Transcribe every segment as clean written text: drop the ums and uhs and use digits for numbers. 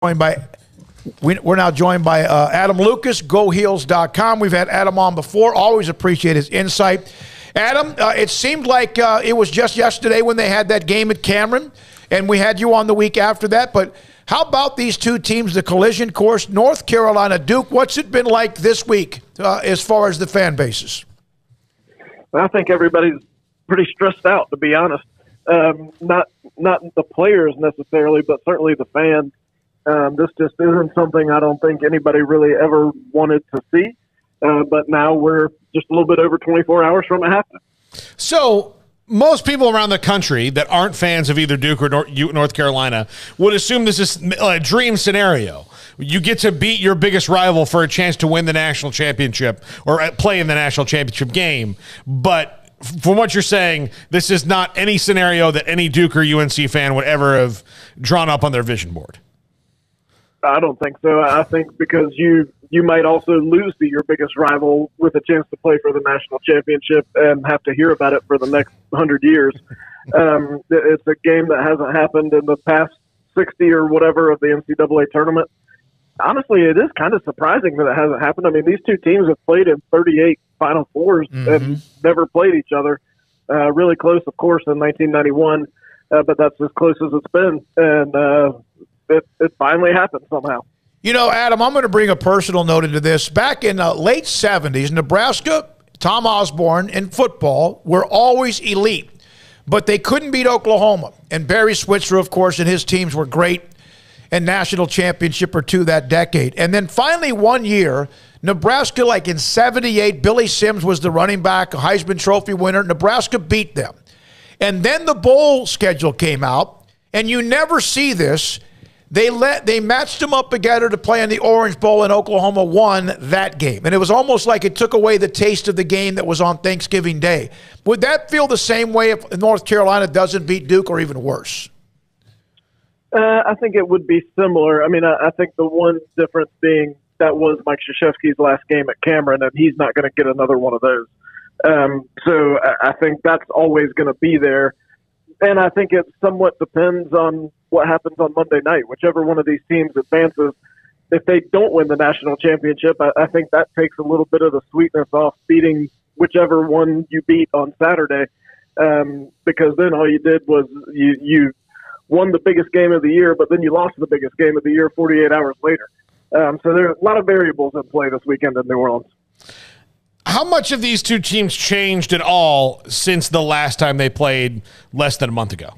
joined by we're now joined by Adam Lucas, GoHeels.com. We've had Adam on before. Always appreciate his insight. Adam, it seemed like it was just yesterday when they had that game at Cameron, and we had you on the week after that. But how about these two teams, the collision course, North Carolina, Duke? What's it been like this week as far as the fan bases? I think everybody's pretty stressed out, to be honest. Not the players necessarily, but certainly the fans. This just isn't something I don't think anybody really ever wanted to see. But now we're just a little bit over 24 hours from it happening. So most people around the country that aren't fans of either Duke or North Carolina would assume this is a dream scenario. You get to beat your biggest rival for a chance to win the national championship or play in the national championship game. But from what you're saying, this is not any scenario that any Duke or UNC fan would ever have drawn up on their vision board. I don't think so. I think because you might also lose to your biggest rival with a chance to play for the national championship and have to hear about it for the next 100 years. It's a game that hasn't happened in the past 60 or whatever of the NCAA tournament. Honestly, it is kind of surprising that it hasn't happened. I mean, these two teams have played in 38 Final Fours and never played each other. Really close, of course, in 1991, but that's as close as it's been. And it finally happened somehow. You know, Adam, I'm going to bring a personal note into this. Back in the late 70s, Nebraska, Tom Osborne, in football were always elite, but they couldn't beat Oklahoma. And Barry Switzer, of course, and his teams were great, and national championship or two that decade. And then finally one year, Nebraska, like in 78, Billy Sims was the running back, a Heisman Trophy winner. Nebraska beat them. And then the bowl schedule came out, and you never see this. They matched them up together to play in the Orange Bowl, and Oklahoma won that game. And it was almost like it took away the taste of the game that was on Thanksgiving Day. Would that feel the same way if North Carolina doesn't beat Duke, or even worse? I think it would be similar. I mean, I think the one difference being that was Mike Krzyzewski's last game at Cameron, and he's not going to get another one of those. So I think that's always going to be there. And I think it somewhat depends on what happens on Monday night. Whichever one of these teams advances, if they don't win the national championship, I think that takes a little bit of the sweetness off beating whichever one you beat on Saturday, because then all you did was you won the biggest game of the year, but then you lost the biggest game of the year 48 hours later. So there are a lot of variables in play this weekend in New Orleans. How much of these two teams changed at all since the last time they played less than a month ago?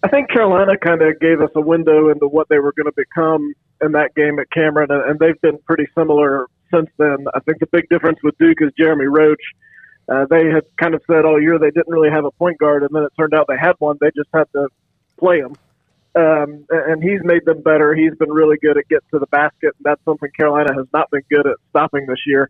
I think Carolina kind of gave us a window into what they were going to become in that game at Cameron, and they've been pretty similar since then. I think the big difference with Duke is Jeremy Roach. They had kind of said all year they didn't really have a point guard, and then it turned out they had one. They just had to play him. And he's made them better. He's been really good at getting to the basket, and that's something Carolina has not been good at stopping this year.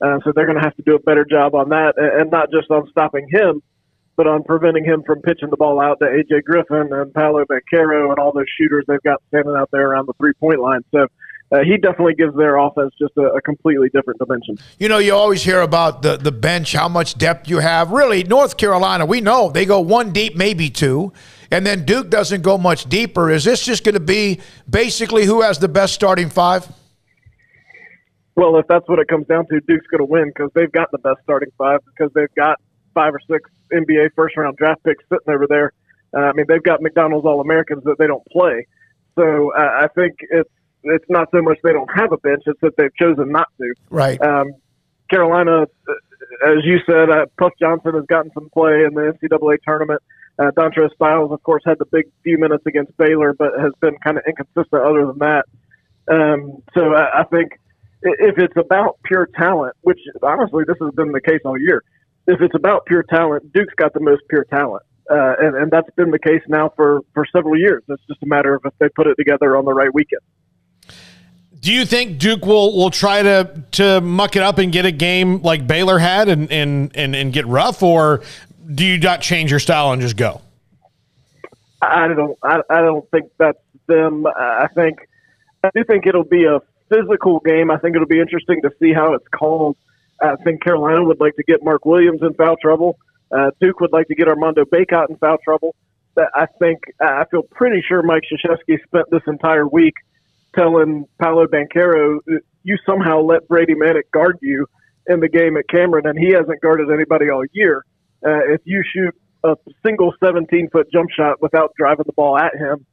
So they're going to have to do a better job on that, and not just on stopping him, but on preventing him from pitching the ball out to A.J. Griffin and Paolo Banchero and all those shooters they've got standing out there around the three-point line. So he definitely gives their offense just a completely different dimension. You know, you always hear about the bench, how much depth you have. Really, North Carolina, we know they go one deep, maybe two, and then Duke doesn't go much deeper. Is this just going to be basically who has the best starting five? Well, if that's what it comes down to, Duke's going to win because they've got the best starting five, because they've got 5 or 6 NBA first-round draft picks sitting over there. I mean, they've got McDonald's All-Americans that they don't play. So I think it's not so much they don't have a bench, it's that they've chosen not to. Right. Carolina, as you said, Puff Johnson has gotten some play in the NCAA tournament. Dontrez Styles, of course, had the big few minutes against Baylor, but has been kind of inconsistent other than that. So I think if it's about pure talent, which honestly this has been the case all year, if it's about pure talent, Duke's got the most pure talent. And that's been the case now for several years. It's just a matter of if they put it together on the right weekend. Do you think Duke will try to muck it up and get a game like Baylor had and get rough, or do you not change your style and just go? I don't think that's them. I do think it'll be a physical game. I think it'll be interesting to see how it's called. I think Carolina would like to get Mark Williams in foul trouble. Duke would like to get Armando Bacot in foul trouble. I feel pretty sure Mike Krzyzewski spent this entire week telling Paolo Banchero, you somehow let Brady Manek guard you in the game at Cameron, and he hasn't guarded anybody all year. If you shoot a single 17-foot jump shot without driving the ball at him,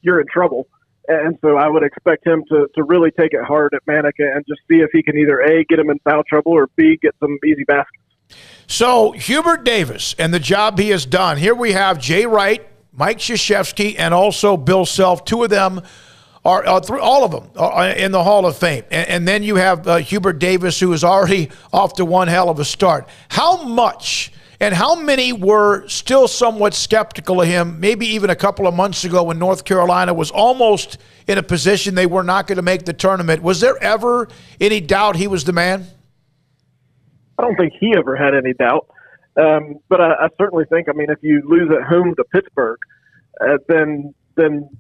you're in trouble. And so I would expect him to really take it hard at Manek and just see if he can either A, get him in foul trouble, or B, get some easy baskets. So Hubert Davis and the job he has done. Here we have Jay Wright, Mike Krzyzewski, and also Bill Self. Two of them are all of them are in the Hall of Fame. And then you have Hubert Davis, who is already off to one hell of a start. How much and how many were still somewhat skeptical of him, maybe even a couple of months ago when North Carolina was almost in a position they were not going to make the tournament? Was there ever any doubt he was the man? I don't think he ever had any doubt. But I certainly think, if you lose at home to Pittsburgh, then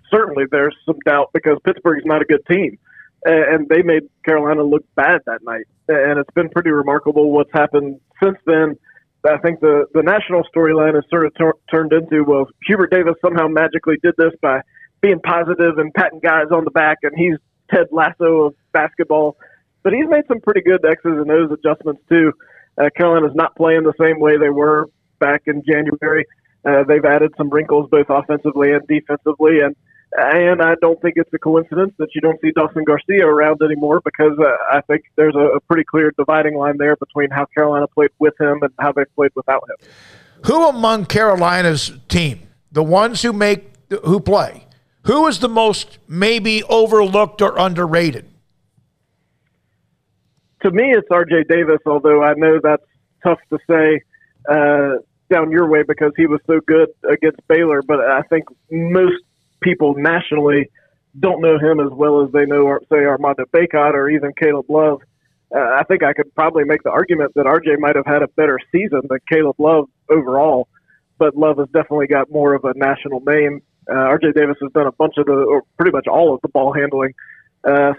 certainly there's some doubt because Pittsburgh's not a good team. And they made Carolina look bad that night. And it's been pretty remarkable what's happened since then. I think the national storyline has sort of turned into, well, Hubert Davis somehow magically did this by being positive and patting guys on the back, and he's Ted Lasso of basketball. But he's made some pretty good X's and O's adjustments, too. Carolina's not playing the same way they were back in January. They've added some wrinkles both offensively and defensively, and I don't think it's a coincidence that you don't see Dawson Garcia around anymore because I think there's a pretty clear dividing line there between how Carolina played with him and how they played without him. Who among Carolina's team, the ones who play, who is the most maybe overlooked or underrated? To me, it's R.J. Davis, although I know that's tough to say down your way because he was so good against Baylor. But I think most people nationally don't know him as well as they know, say, Armando Bacot or even Caleb Love. I think I could probably make the argument that R.J. might have had a better season than Caleb Love overall, but Love has definitely got more of a national name. R.J. Davis has done a bunch of or pretty much all of the ball handling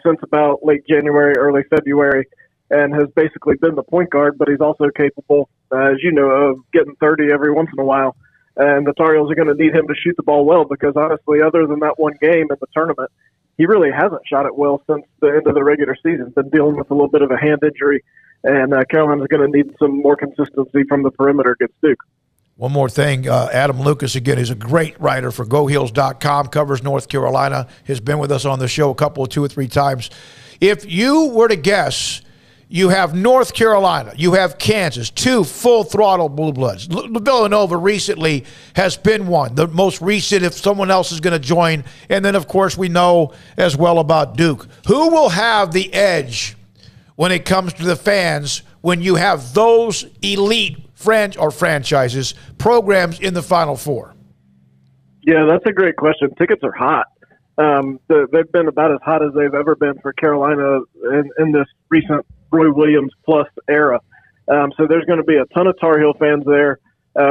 since about late January, early February, and has basically been the point guard, but he's also capable, as you know, of getting 30 every once in a while. And the Tar Heels are going to need him to shoot the ball well because, honestly, other than that one game in the tournament, he really hasn't shot it well since the end of the regular season. Been dealing with a little bit of a hand injury, and Carolina's going to need some more consistency from the perimeter against Duke. One more thing, Adam Lucas, again, is a great writer for GoHeels.com, covers North Carolina, has been with us on the show two or three times. If you were to guess, you have North Carolina, you have Kansas, two full-throttle Blue Bloods. Villanova recently has been one, the most recent if someone else is going to join. And then, of course, we know as well about Duke. Who will have the edge when it comes to the fans when you have those elite franchises, programs in the Final Four? Yeah, that's a great question. Tickets are hot. They've been about as hot as they've ever been for Carolina in this recent Roy Williams plus era. So there's going to be a ton of Tar Heel fans there.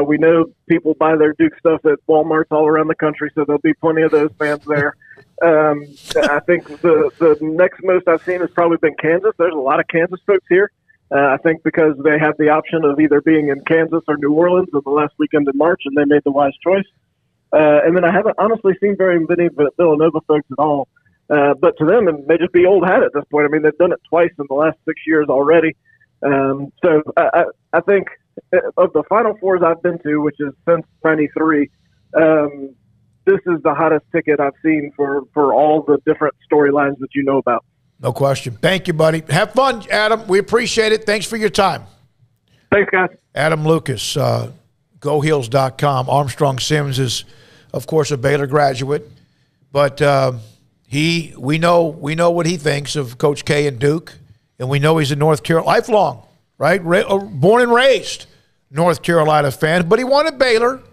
We know people buy their Duke stuff at Walmarts all around the country, so there'll be plenty of those fans there. I think the next most I've seen has probably been Kansas. There's a lot of Kansas folks here. I think because they have the option of either being in Kansas or New Orleans in the last weekend in March, and they made the wise choice. And then I haven't honestly seen very many Villanova folks at all. But to them, and they just be old hat at this point. I mean, they've done it twice in the last 6 years already. So I think of the Final Fours I've been to, which is since '93, this is the hottest ticket I've seen for all the different storylines that you know about. No question. Thank you, buddy. Have fun, Adam. We appreciate it. Thanks for your time. Thanks, guys. Adam Lucas, GoHeels.com. Armstrong Sims is, of course, a Baylor graduate, but we know what he thinks of Coach K and Duke, and we know he's a North Carolina lifelong, right? Born and raised North Carolina fan, but he wanted Baylor.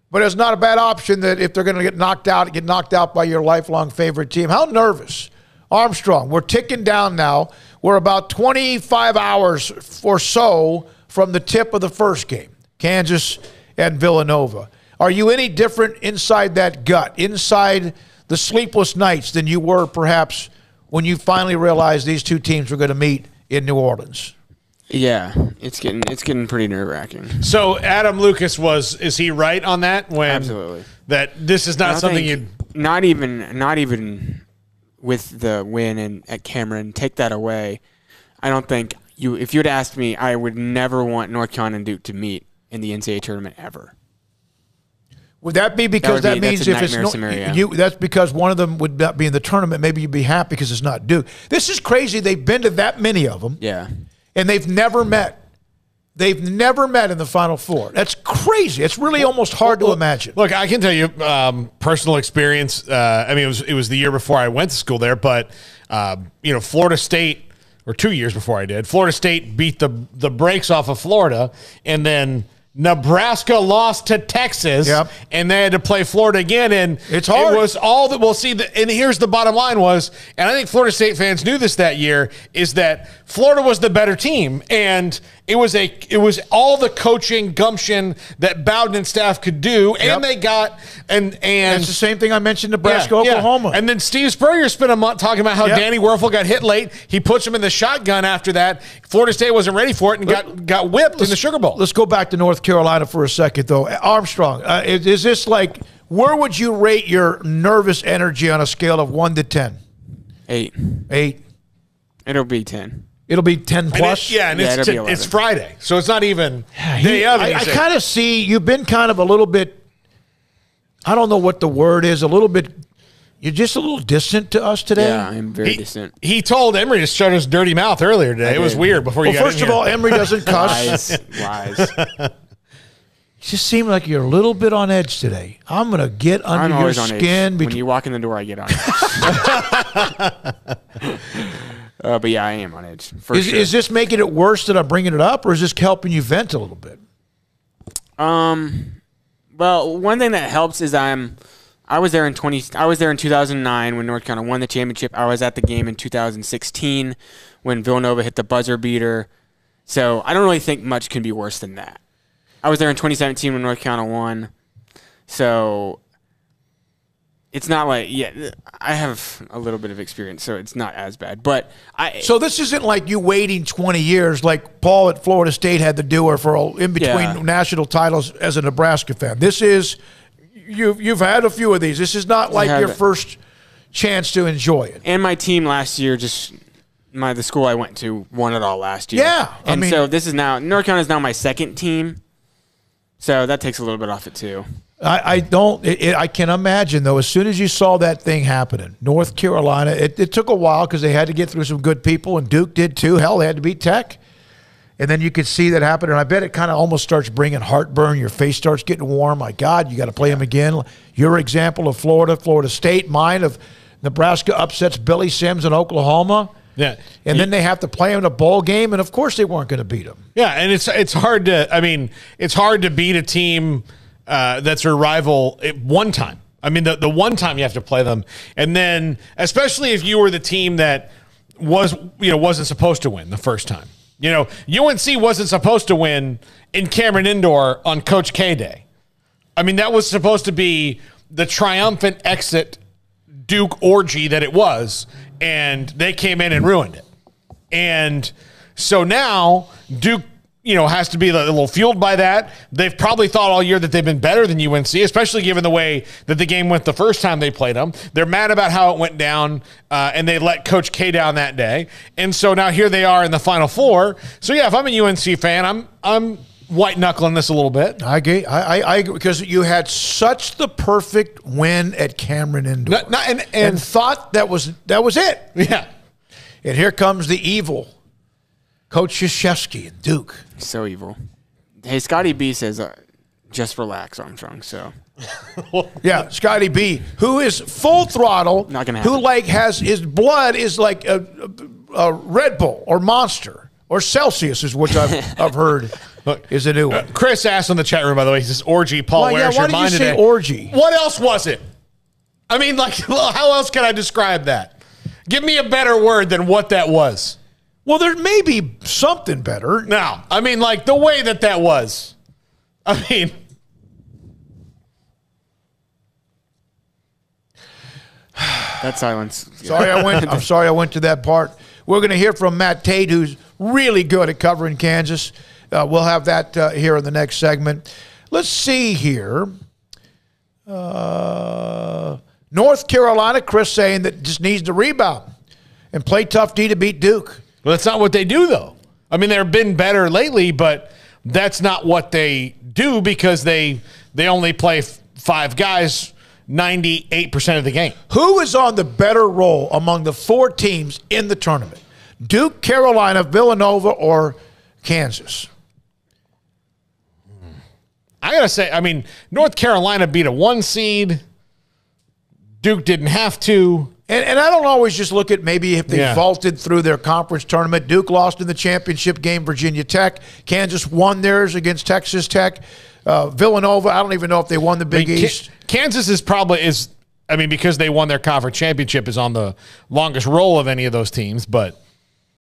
But it's not a bad option that if they're going to get knocked out by your lifelong favorite team. How nervous? Armstrong, we're ticking down now. We're about 25 hours or so from the tip of the first game, Kansas and Villanova. Are you any different inside that gut, inside the sleepless nights than you were perhaps when you finally realized these two teams were going to meet in New Orleans? Yeah, It's getting pretty nerve-wracking. So Adam Lucas is he right on that? When Absolutely. That this is not something you not even with the win at Cameron, take that away. I don't think if you'd asked me, I would never want North Carolina and Duke to meet in the NCAA tournament ever. Would that be because that means if it's that's because one of them would not be in the tournament, maybe you'd be happy because it's not Duke. This is crazy. They've been to that many of them. Yeah. And they've never met. They've never met in the Final Four. That's crazy. It's really almost hard to imagine. Look, I can tell you personal experience. I mean, it was the year before I went to school there, but Florida State, or 2 years before I did, Florida State beat the brakes off of Florida, and then Nebraska lost to Texas, and they had to play Florida again, and it's hard. It was all that. We'll see. And here's the bottom line was, and I think Florida State fans knew this that year, is that Florida was the better team, and it was all the coaching gumption that Bowden and staff could do, and they got and it's the same thing I mentioned Nebraska, Oklahoma, and then Steve Spurrier spent a month talking about how Danny Werfel got hit late. He puts him in the shotgun after that. Florida State wasn't ready for it and got whipped in the Sugar Bowl. Let's go back to North Carolina for a second, though. Armstrong, is this like, where would you rate your nervous energy on a scale of 1 to 10? 8. 8. It'll be 10. It'll be 10 plus? It's Friday, so it's not even day of. I kind of see you've been kind of a little bit, I don't know what the word is, you're just a little distant to us today. Yeah, I'm very distant. He told Emory to shut his dirty mouth earlier today. It was weird before you got in first of all, Emory doesn't cuss. Lies. You just seem like you're a little bit on edge today. I'm going to get under your skin. When you walk in the door, I get on edge. But yeah, I am on edge. Is this making it worse that I'm bringing it up, or is this helping you vent a little bit? Well, one thing that helps is I was there in 2009 when North Carolina won the championship. I was at the game in 2016 when Villanova hit the buzzer beater. So I don't really think much can be worse than that. I was there in 2017 when North Carolina won. So it's not like, I have a little bit of experience, so it's not as bad. But so this isn't like you waiting 20 years like Paul at Florida State had to do or for in between national titles as a Nebraska fan. This is, you've had a few of these. This is not like your first chance to enjoy it. And my team last year, the school I went to won it all last year. Yeah. So this is now, North Carolina is now my second team. So that takes a little bit off it too. I can imagine, though, as soon as you saw that thing happening, North Carolina, it took a while because they had to get through some good people, and Duke did too. Hell, they had to beat Tech. And then you could see that happen, and I bet it kind of almost starts bringing heartburn. Your face starts getting warm. My God, you got to play them again. Your example of Florida State, mine of Nebraska upsets Billy Sims in Oklahoma. Yeah, and then they have to play them in a bowl game, and of course they weren't going to beat them. Yeah, and it's hard to. I mean, it's hard to beat a team that's your rival at one time. I mean, the one time you have to play them, and then especially if you were the team that wasn't supposed to win the first time. UNC wasn't supposed to win in Cameron Indoor on Coach K Day. I mean, that was supposed to be the triumphant exit Duke orgy that it was, and they came in and ruined it. And so now Duke, has to be a little fueled by that. They've probably thought all year that they've been better than UNC, especially given the way that the game went the first time they played them. They're mad about how it went down, and they let Coach K down that day. And so now here they are in the Final Four. So yeah, if I'm a UNC fan, I'm white knuckling this a little bit. I agree because you had such the perfect win at Cameron Indoor, and thought that was it. Yeah, and here comes the evil Coach Krzyzewski and Duke. So evil. Hey, Scotty B says, just relax, Armstrong. So, yeah, Scotty B, who is full throttle, not gonna happen. Who has his blood is like a Red Bull or Monster or Celsius, is which I've heard. Is a new one. Chris asked in the chat room, by the way, he says, orgy, Paul, where's your mind today? Why did you say orgy? What else was it? I mean, how else can I describe that? Give me a better word than what that was. Well, there may be something better. No, I mean, the way that was. I mean. That silence. I'm sorry I went to that part. We're going to hear from Matt Tate, who's really good at covering Kansas. We'll have that here in the next segment. Let's see here. North Carolina, Chris saying that just needs to rebound and play tough D to beat Duke. Well, that's not what they do, though. I mean, they've been better lately, but that's not what they do because they only play five guys 98% of the game. Who is on the better roll among the four teams in the tournament? Duke, Carolina, Villanova, or Kansas? I got to say, I mean, North Carolina beat a 1 seed. Duke didn't have to. And I don't always just look at maybe if they vaulted through their conference tournament. Duke lost in the championship game, Virginia Tech. Kansas won theirs against Texas Tech. Villanova, I don't even know if they won the Big East. Kansas is because they won their conference championship, is on the longest roll of any of those teams. But